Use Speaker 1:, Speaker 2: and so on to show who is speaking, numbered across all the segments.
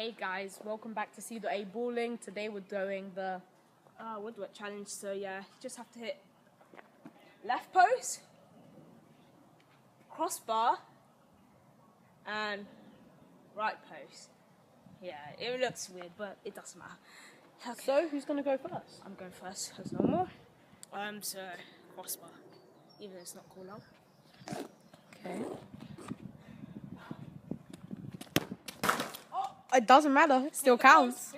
Speaker 1: Hey guys, welcome back to See the A Balling. Today we're doing the Woodwork challenge. So yeah, you just have to hit left post, crossbar, and right post. Yeah, it looks weird, but it doesn't matter. Okay.
Speaker 2: So who's gonna go first?
Speaker 1: I'm going first as normal. So crossbar, even though it's not cool now.
Speaker 2: Okay. It doesn't matter. It still counts.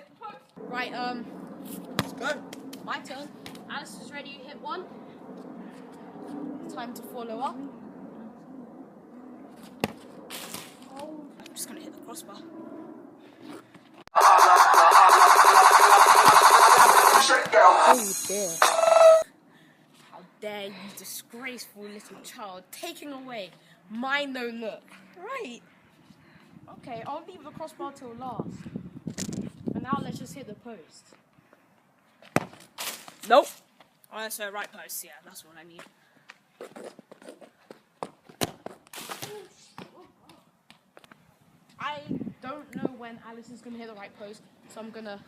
Speaker 1: Right.
Speaker 2: Let's go.
Speaker 1: My turn. Alastair's ready. You hit one. Time to follow up. I'm just gonna hit the crossbar.
Speaker 2: Oh dear.
Speaker 1: How dare you, disgraceful little child, taking away my no look. Right. Okay, I'll leave the crossbar till last. And now let's just hit the post.
Speaker 2: Nope.
Speaker 1: Alright, so right post, yeah, that's what I need. I don't know when Alice is going to hit the right post, so I'm going to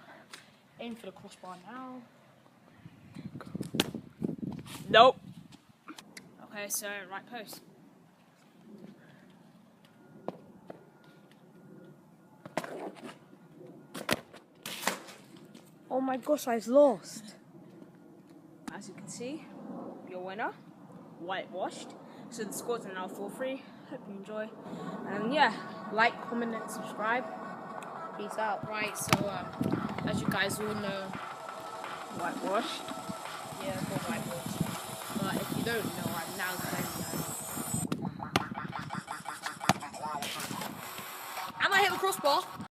Speaker 1: aim for the crossbar now.
Speaker 2: Nope.
Speaker 1: Okay, so right post.
Speaker 2: Oh my gosh, I've lost.
Speaker 1: As you can see, your winner, whitewashed. So the scores are now 4-3. Hope you enjoy. And yeah, like, comment, and subscribe. Peace out. Right, so as you guys all know, whitewashed. Yeah, I've got whitewashed. But if you don't know, I'm now telling you. And I hit the crossbar.